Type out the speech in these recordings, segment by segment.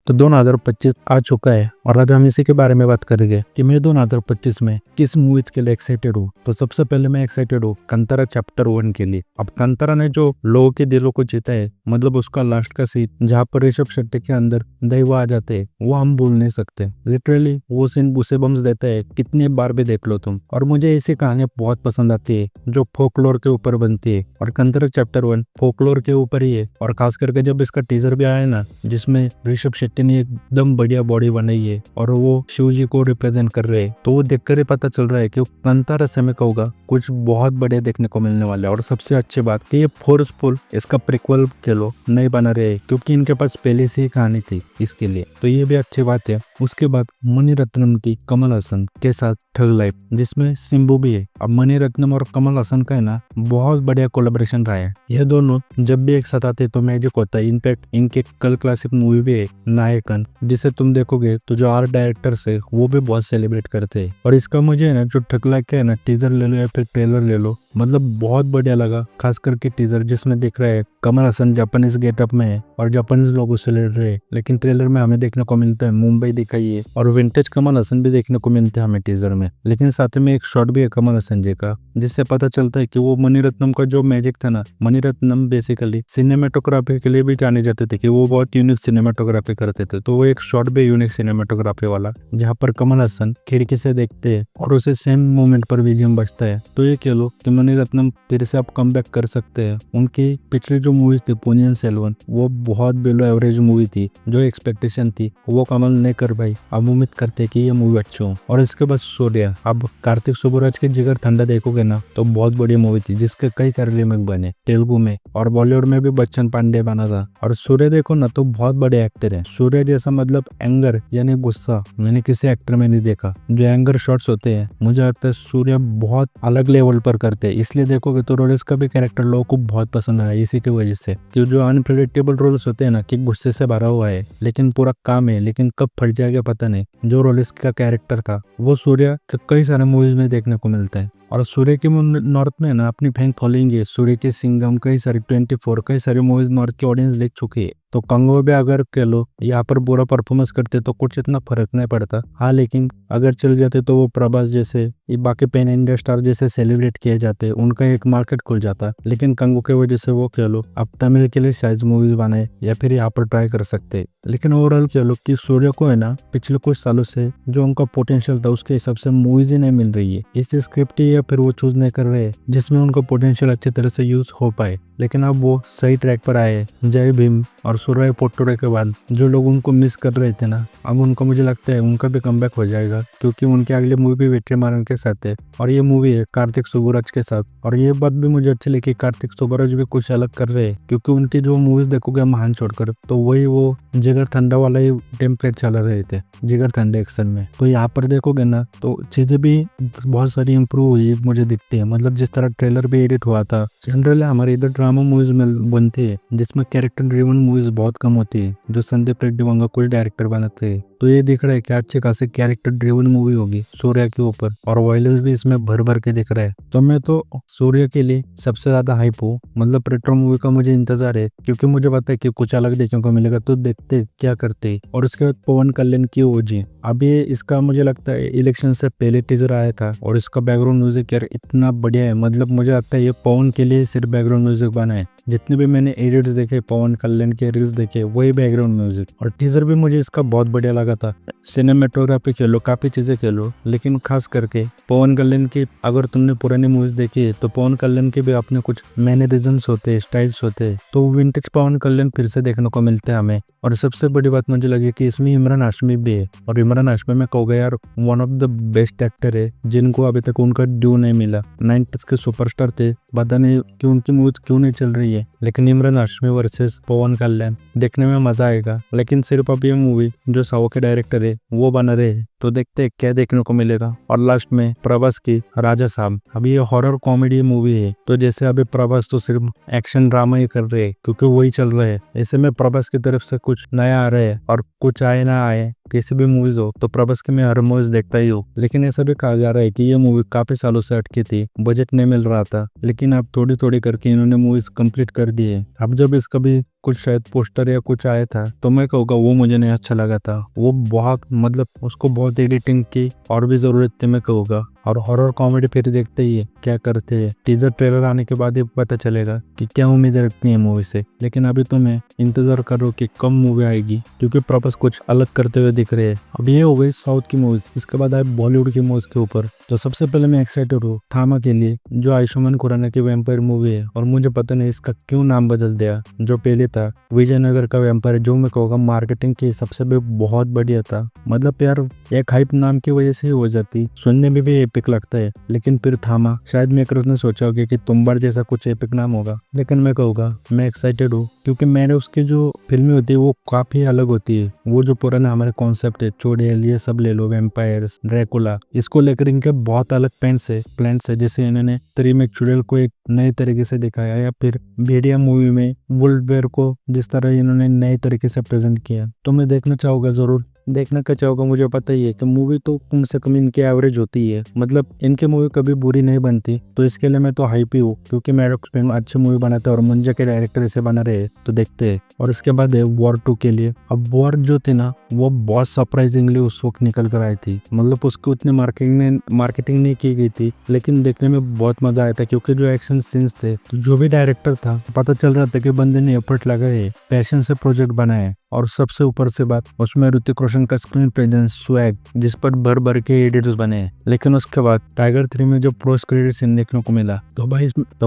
तो 2025 आ चुका है और आज हम इसी के बारे में बात करेंगे कि मैं 2025 में किस मूवीज के लिए एक्साइटेड हूँ। तो सबसे पहले मैं एक्साइटेड हूँ कांतारा चैप्टर 1 के लिए। अब कांतारा ने जो लोगों के दिलों को जीता है, मतलब उसका लास्ट का सीन जहाँ पर ऋषभ शेट्टी के अंदर दैव आ जाते हैं, वो हम भूल नहीं सकते। लिटरली वो सीन बम्स देता है, कितनी बार भी देख लो तुम। और मुझे ऐसी कहानियां बहुत पसंद आती है जो फोकलोर के ऊपर बनती है, और कांतारा चैप्टर 1 फोकलोर के ऊपर ही है। और खास करके जब इसका टीजर भी आया ना, जिसमें ऋषभ शेट्टी ने एकदम बढ़िया बॉडी बनाई है और वो शिव जी को रिप्रेजेंट कर रहे हैं, तो वो देखकर ही पता चल रहा है कि कांतारा से में कहूँगा कुछ बहुत बढ़िया देखने को मिलने वाला है। और सबसे अच्छी बात कि ये फोर्सफुल इसका प्रिक्वल के लो नहीं बना रहे, क्योंकि इनके पास पहले से ही कहानी थी इसके लिए, तो ये भी अच्छी बात है। उसके बाद मणिरत्नम की कमल हसन के साथ ठग लाइफ, जिसमें सिंबू भी है। अब मणिरत्नम और कमल हसन का है ना बहुत बढ़िया कोलैबोरेशन रहा है। यह दोनों जब भी एक साथ आते तो मैजिक होता है। इनफैक्ट इनके कल क्लासिक मूवी भी है नायकन, जिसे तुम देखोगे तो जो आर्ट डायरेक्टर्स है वो भी बहुत सेलिब्रेट करते हैं। और इसका मुझे है ना जो ठग लाइफ का है ना टीजर ले लो या फिर ट्रेलर ले लो, मतलब बहुत बढ़िया लगा। खास करके टीजर जिसमें दिख रहा है कमल हसन जापानीज गेटअप में है और जापानीज लोगों से लड़ रहे हैं, लेकिन ट्रेलर में हमें देखने को मिलता है मुंबई दिखाई है, और विंटेज कमल हसन भी देखने को मिलते हैं हमें टीजर में। लेकिन साथ में एक शॉट भी है कमल हसन जी का, जिससे पता चलता है कि वो मणिरत्नम का जो मैजिक था ना, मणिरत्नम बेसिकली सिनेमेटोग्राफी के लिए भी जाने जाते थे कि वो बहुत यूनिक सिनेमेटोग्राफी करते थे। तो वो एक शॉट भी यूनिक सिनेमेटोग्राफी वाला, जहाँ पर कमल हसन खिड़की से देखते हैं और उसे सेम मोमेंट पर बीजीएम बजता है। तो ये कह लो कि मणिरत्नम फिर से आप कम कर सकते हैं। उनकी पिछली जो मूवीज थी पोनियन सेल्वन, वो बहुत बिलो एवरेज मूवी थी। जो एक्सपेक्टेशन थी वो कमल ने कर भाई, अब उम्मीद करते कि ये मूवी अच्छी हो। और इसके बाद सूर्या, अब कार्तिक सुब्बराज के जिगर ठंडा देखोगे ना तो बहुत बड़ी मूवी थी, जिसके कई सारे रीमेक बने तेलुगु में, और बॉलीवुड में भी बच्चन पांडे बना था। और सूर्य देखो ना तो बहुत बड़े एक्टर है। सूर्य जैसा मतलब एंगर यानी गुस्सा मैंने किसी एक्टर में नहीं देखा। जो एंगर शॉट्स होते हैं मुझे लगता है सूर्य बहुत अलग लेवल पर करते हैं। इसलिए देखोगे तो रोलेस का भी कैरेक्टर लोगों को बहुत पसंद आया इसी की वजह से, कि जो अनप्रेडिक्टेबल रोल्स होते हैं ना, कि गुस्से से भरा हुआ है लेकिन पूरा काम है, लेकिन कब फट जाएगा पता नहीं। जो रोलेस का कैरेक्टर था वो सूर्य के कई सारे मूवीज में देखने को मिलता है। और सूर्य की नॉर्थ में ना अपनी फैन फॉलोइंग है। सूर्य के सिंघम, कई सारी 24, कई सारी मूवीज नॉर्थ की ऑडियंस देख चुकी है। तो कंगो भी अगर कह लो यहाँ पर बुरा परफॉर्मेंस करते तो कुछ इतना फर्क नहीं पड़ता। हाँ, लेकिन अगर चल जाते तो वो प्रभास जैसे ये बाकी पेन इंडिया स्टार जैसे सेलिब्रेट किए जाते, उनका एक मार्केट खुल जाता। लेकिन कंगो की वजह से वो कह लो अब तमिल के लिए शायद मूवीज बनाए या फिर यहाँ पर ट्राई कर सकते। लेकिन ओवरऑल कह लो कि सूर्य को है ना पिछले कुछ सालों से जो उनका पोटेंशियल था उसके हिसाब से मूवीज ही नहीं मिल रही है। इस स्क्रिप्ट या फिर वो चूज नहीं कर रहे जिसमें उनका पोटेंशियल अच्छी तरह से यूज हो पाए। लेकिन अब वो सही ट्रैक पर आए। जय भीम और सूर्य पोट्टोरे के बाद जो लोग उनको मिस कर रहे थे ना, अब उनको मुझे लगता है उनका भी कमबैक हो जाएगा, क्योंकि उनकी अगली मूवी भी वेट्रीमारन के साथ है और ये मूवी है कार्तिक सुब्बराज के साथ। और ये बात भी मुझे अच्छी लगी, कार्तिक सुब्बराज भी कुछ अलग कर रहे हैं, क्योंकि उनकी जो मूवीज देखोगे महान छोड़कर तो वही वो जिगर ठंडा वाला ही टेम्पलेट चला रहे थे जिगर ठंडे एक्शन में। तो यहाँ पर देखोगे ना तो चीजें भी बहुत सारी इंप्रूव हुई मुझे दिखती है। मतलब जिस तरह ट्रेलर भी एडिट हुआ था, जनरली हमारे इधर ड्रामा मूवीज में बनती है जिसमें कैरेक्टर ड्रिवन मूवीज बहुत कम होती है, जो संदीप रेड्डी वंगा कोई डायरेक्टर बनाते हैं। तो ये दिख रहा है कि अच्छे खासे कैरेक्टर ड्रिवन मूवी होगी सूर्य के ऊपर, और वायलेंस भी इसमें भर भर के दिख रहा है। तो मैं तो सूर्य के लिए सबसे ज्यादा हाइप हूँ। मतलब पेट्रो मूवी का मुझे इंतजार है, क्योंकि मुझे पता है कि कुछ अलग देखने को मिलेगा, तो देखते क्या करते। और उसके बाद पवन कल्याण की ओजी, अभी इसका मुझे लगता है इलेक्शन से पहले टीजर आया था, और इसका बैकग्राउंड म्यूजिक यार इतना बढ़िया है। मतलब मुझे लगता है ये पवन के लिए सिर्फ बैकग्राउंड म्यूजिक बना है। जितने भी मैंने एडिट्स देखे पवन कल्याण के रील्स देखे, वही बैकग्राउंड म्यूजिक। और टीजर भी मुझे इसका बहुत बढ़िया लगा था। सिनेमेटोग्राफी कह लो, काफी चीजें कह लो, लेकिन खास करके पवन कल्याण की अगर तुमने पुरानी मूवीज देखी है तो पवन कल्याण के भी अपने कुछ मैनरिज्म्स होते हैं, स्टाइल्स होते हैं। तो विंटेज पवन कल्याण फिर से देखने को मिलते हैं हमें। और सबसे बड़ी बात मुझे लगी कि इसमें इमरान हाशमी भी है, और इमरान हाशमी में कहूँगा यार one of the best actor है, जिनको अभी तक उनका ड्यू नहीं मिला। 90s के सुपरस्टार थे, पता नहीं कि उनकी मूवीज क्यों नहीं चल रही है। लेकिन इमरान हाशमी वर्सेस पवन कल्याण देखने में मजा आएगा। लेकिन सिर्फ अब ये मूवी जो साओ के डायरेक्टर है वो बना रहे हैं, तो देखते हैं क्या देखने को मिलेगा। और लास्ट में प्रभास की राजा साहब, अभी ये हॉरर कॉमेडी मूवी है, तो जैसे अभी प्रभास तो सिर्फ एक्शन ड्रामा ही कर रहे हैं क्योंकि वही चल रहे हैं, ऐसे में प्रभास की तरफ से कुछ नया आ रहा है, और कुछ आए ना आए किसी भी मूवीज हो तो प्रभास के मैं हर मूवीज देखता ही हूँ। लेकिन ऐसा भी कहा जा रहा है कि ये मूवी काफी सालों से अटकी थी, बजट नहीं मिल रहा था, लेकिन अब थोड़ी थोड़ी करके इन्होंने मूवीज कंप्लीट कर दी है। अब जब इसका भी कुछ शायद पोस्टर या कुछ आया था, तो मैं कहूँगा वो मुझे नहीं अच्छा लगा था। वो बहुत मतलब उसको बहुत एडिटिंग की और भी जरूरत थी मैं कहूँगा। और हॉरर कॉमेडी फिर देखते ही है क्या करते हैं, टीजर ट्रेलर आने के बाद ही पता चलेगा कि क्या उम्मीदें रखनी है मूवी से। लेकिन अभी तो मैं इंतजार कर रहा हूँ कि कब मूवी आएगी, क्योंकि प्रॉपर्स कुछ अलग करते हुए दिख रहे हैं। अब ये हो गई साउथ की मूवीज, इसके बाद आए बॉलीवुड की मूवीज के ऊपर। तो सबसे पहले मैं एक्साइटेड हूँ थामा के लिए, जो आयुष्मान खुराना की वैम्पायर मूवी है। और मुझे पता नहीं इसका क्यों नाम बदल दिया, जो पहले था विजयनगर का वैम्पायर, जो मैं कहूँगा मार्केटिंग के हिसाब से भी बहुत बढ़िया था। मतलब यार एक हाइप नाम की वजह से ही हो जाती, सुनने में भी एपिक लगता है। लेकिन फिर थामा, शायद मेकर्स ने सोचा होगा कि तुम्बाड़ जैसा कुछ एपिक नाम होगा। लेकिन मैं कहूँगा मैं एक्साइटेड हूँ, क्योंकि मैंने उसकी जो फिल्में होती है वो काफी अलग होती है। वो जो पुराना हमारे कॉन्सेप्ट है, चुड़ैल ये सब ले लो, वैम्पायर्स, ड्रैकुला, इसको लेकर इनके बहुत अलग प्लान्स है। जैसे इन्होंने थ्री में चुड़ैल को एक नए तरीके से दिखाया, या फिर भेड़िया मूवी में वुल्फ बेयर को जिस तरह इन्होंने नए तरीके से प्रेजेंट किया। तो मैं देखना चाहूंगा, जरूर देखना क्या चाहूंगा। मुझे पता ही है कि मूवी तो कम से कम इनकी एवरेज होती है, मतलब इनकी मूवी कभी बुरी नहीं बनती। तो इसके लिए मैं तो हाइप ही हूँ, क्योंकि मैडॉक्स फिल्म अच्छी मूवी बनाते हैं और मुंजा के डायरेक्टर इसे बना रहे हैं, तो देखते हैं। और इसके बाद है वॉर 2 के लिए। अब वॉर जो थी ना, वो बहुत सरप्राइजिंगली उस वक्त निकल कर आई थी। मतलब उसकी उतनी मार्केटिंग नहीं की गई थी, लेकिन देखने में बहुत मजा आया था। क्योंकि जो एक्शन सीन्स थे, तो जो भी डायरेक्टर था, पता चल रहा था कि बंदे ने एफर्ट लगाए, पैशन से प्रोजेक्ट बनाए। और सबसे ऊपर से बात, उसमें ऋतिक रोशन का स्क्रीन प्रेजेंस, स्वैग, जिस पर भर भर के एडिट्स बने। लेकिन उसके बाद टाइगर 3 में जो पोस्ट क्रेडिट सीन देखने को मिला, तो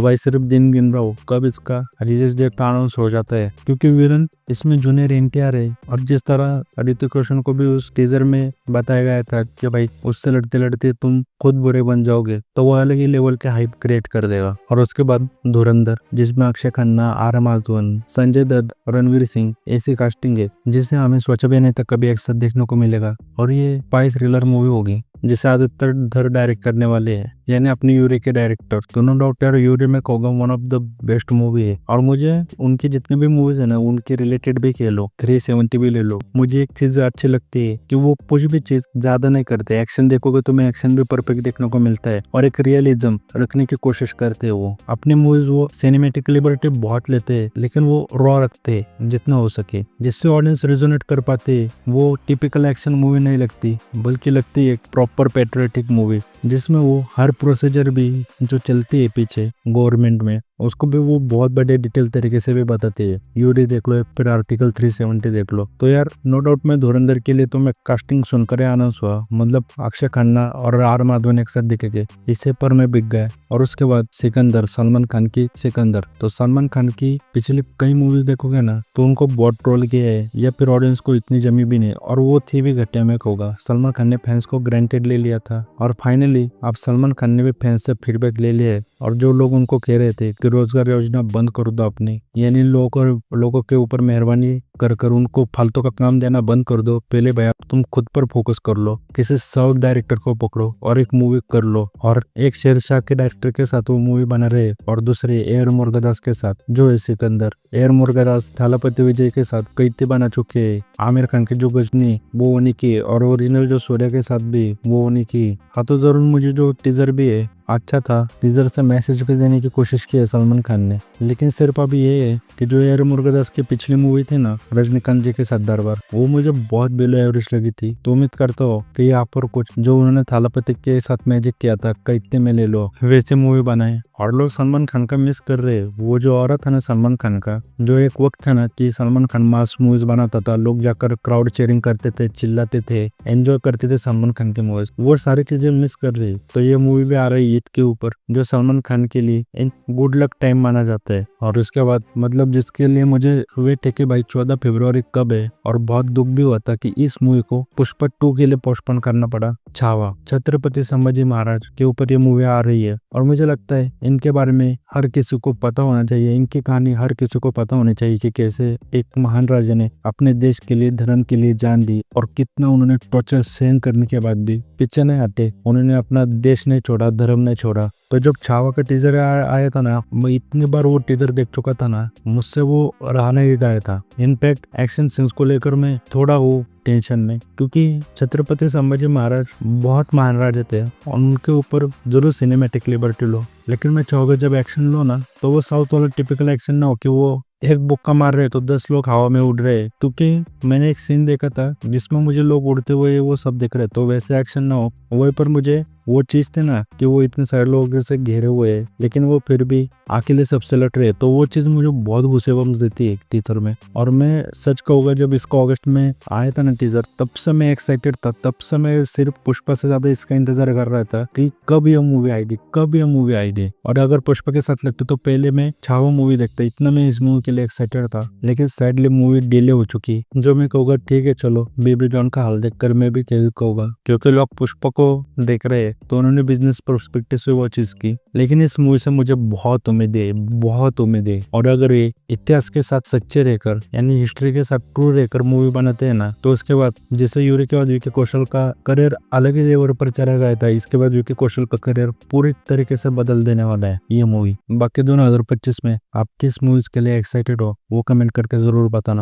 भाई सिर्फ दिन गिन रहा हूँ कब इसका रिलीज डेट अनाउंस हो जाता है। क्योंकि विलन इसमें जूनियर एनटीआर है, और जिस तरह ऋतिक रोशन को भी उस टीजर में बताया गया था कि भाई उससे लड़ते लड़ते तुम खुद बुरे बन जाओगे, तो वो अलग ही लेवल के हाइप क्रिएट कर देगा। और उसके बाद धुरंधर, जिसमें अक्षय खन्ना, आर माधवन, संजय दत्त, रणवीर सिंह, ऐसी कास्टिंग है जिसे हमें सोचा भी नहीं था कभी एक साथ देखने को मिलेगा। और ये स्पाई थ्रिलर मूवी होगी, जिसे आदित्य धर डायरेक्ट करने वाले हैं, यानी अपनी यूरी के डायरेक्टर। तो नो डाउट यार, यूरी में कहूँगा one of the best movie है। और मुझे उनकी जितने भी मूवीज है ना, उनके रिलेटेड भी कह लो, 370 भी ले लो, मुझे एक चीज अच्छी लगती है कि वो कुछ भी चीज ज्यादा नहीं करते। एक्शन देखोगे तो मैं एक्शन भी परफेक्ट देखने को मिलता है, और एक रियलिज्म रखने की कोशिश करते हैं वो अपनी मूवीज। वो सिनेमेटिक लिबर्टी बहुत लेते हैं, लेकिन वो रॉ रखते हैं जितना हो सके, जिससे ऑडियंस रिजोनेट कर पाते। वो टिपिकल एक्शन मूवी नहीं लगती, बल्कि लगती है एक प्रॉपर पेट्रियोटिक मूवी, जिसमें वो हर प्रोसीजर भी जो चलती है पीछे गवर्नमेंट में, उसको भी वो बहुत बड़े डिटेल तरीके से भी बताती है। यूरी देख लो, फिर आर्टिकल 370 देख लो। तो यार नो डाउट मैं धुरंधर के लिए तो मैं कास्टिंग सुनकर अनाउंस हुआ, मतलब अक्षय खन्ना और आर माधवन एक साथ दिखेंगे, इससे पर मैं बिक गया। और उसके बाद सिकंदर, सलमान खान की सिकंदर। तो सलमान खान की पिछली कई मूवीज देखोगे ना, तो उनको बहुत ट्रोल किया है, या फिर ऑडियंस को इतनी जमी भी नहीं, और वो थी भी घटिया मैं कहूँगा। सलमान खान ने फैंस को ग्रांटेड ले लिया था, और फाइनली अब सलमान खान ने भी फैंस से फीडबैक ले लिया है। और जो लोग उनको कह रहे थे कि रोजगार योजना बंद कर दो अपनी, यानी लोगों के ऊपर मेहरबानी कर उनको फालतू का काम देना बंद कर दो, पहले भैया तुम खुद पर फोकस कर लो, किसी साउथ डायरेक्टर को पकड़ो और एक मूवी कर लो। और एक शेरशाह के डायरेक्टर के साथ वो मूवी बना रहे, और दूसरे एयर मुर्गदास के साथ जो है सिकंदर। एयर मुर्गदास थालापति विजय के साथ कई बना चुके हैं, आमिर खान की जो गजनी वो उन्हीं की, और ओरिजिनल जो सूर्या के साथ भी वो उन्हीं की। हाँ तो जरूर मुझे जो टीजर भी है अच्छा था, टीजर से मैसेज भी देने की कोशिश की है सलमान खान ने। लेकिन सिर्फ अभी ये है कि जो एयर मुर्गदास की पिछली मूवी थी ना रजनीकांत जी के साथ दरबार, वो मुझे बहुत बिलो एवरेज लगी थी। तो उम्मीद करता हूँ कि यहाँ पर कुछ जो उन्होंने थालापति के साथ मैजिक किया था, कई में ले लो, वैसे मूवी बनाए। और लोग सलमान खान का मिस कर रहे, वो जो औरत था ना सलमान खान का, जो एक वक्त था ना कि सलमान खान मास मूवीज बनाता था, लोग जाकर क्राउड चेयरिंग करते थे, चिल्लाते थे, एंजॉय करते थे सलमान खान की मूवीज, वो सारी चीजें मिस कर रही। तो ये मूवी भी आ रही है ईद के ऊपर, जो सलमान खान के लिए एक गुड लक टाइम माना जाता है। और इसके बाद मतलब जिसके लिए मुझे वेट है कि भाई 14 फरवरी कब है, और बहुत दुख भी हुआ था कि इस मूवी को पुष्पा 2 के लिए पोस्टपोन करना पड़ा। छावा, छत्रपति संभाजी महाराज के ऊपर ये मूवी आ रही है, और मुझे लगता है इनके बारे में हर किसी को पता होना चाहिए, इनकी कहानी हर किसी को पता होनी चाहिए कि कैसे एक महान राजा ने अपने देश के लिए, धर्म के लिए जान दी, और कितना उन्होंने टॉर्चर सहन करने के बाद भी पीछे नहीं हटे, उन्होंने अपना देश नहीं छोड़ा, धर्म नहीं छोड़ा। तो जब छावा का टीजर आया था ना, मैं इतनी बार वो टीजर देख चुका था ना, मुझसे वो रहा नहीं गया था। इनफैक्ट एक्शन सीन्स को लेकर मैं थोड़ा वो टेंशन में, क्योंकि छत्रपति संभाजी महाराज बहुत महान राजा थे और उनके ऊपर जरूर सिनेमैटिक लिबर्टी लो, लेकिन मैं चाहूंगा जब एक्शन लो ना तो वो साउथ वाला टिपिकल एक्शन ना हो कि वो एक बुक्का मार रहे तो 10 लोग हवा में उड़ रहे, क्योंकि मैंने एक सीन देखा था जिसमें मुझे लोग उड़ते हुए वो सब दिख रहे, तो वैसे एक्शन ना हो। वहीं पर मुझे वो चीज थे ना कि वो इतने सारे लोग से घेरे हुए हैं लेकिन वो फिर भी अकेले सबसे लड़ रहे, तो वो चीज मुझे बहुत गूसेबम्स देती है टीजर में। और मैं सच कहूंगा जब इसको अगस्त में आया था ना टीजर, तब से मैं एक्साइटेड था, तब से मैं सिर्फ पुष्पा से ज्यादा इसका इंतजार कर रहा था कि कब ये मूवी आएगी, कब ये मूवी आएगी। और अगर पुष्पा के साथ लगते तो पहले मैं छावा मूवी देखता, इतना मैं इस मूवी के लिए एक्साइटेड था। लेकिन सैडली मूवी डिले हो चुकी, जो मैं कहूँगा ठीक है चलो बेबी जॉन का हाल देखकर मैं भी कहूँगा, क्योंकि लोग पुष्पा को देख रहे हैं तो उन्होंने बिजनेस पर्सपेक्टिव से वो चीज की। लेकिन इस मूवी से मुझे बहुत उम्मीद है, बहुत उम्मीद है। और अगर ये इतिहास के साथ सच्चे रहकर यानी हिस्ट्री के साथ ट्रू रहकर मूवी बनाते हैं ना, तो उसके बाद जैसे यूरी के बाद विकी कौशल का करियर अलग ही लेवल पर चला गया था, इसके बाद विकी कौशल का करियर पूरी तरीके से बदल देने वाला है ये मूवी। बाकी 2025 में आप किस मूवीज के लिए एक्साइटेड हो वो कमेंट करके जरूर बताना।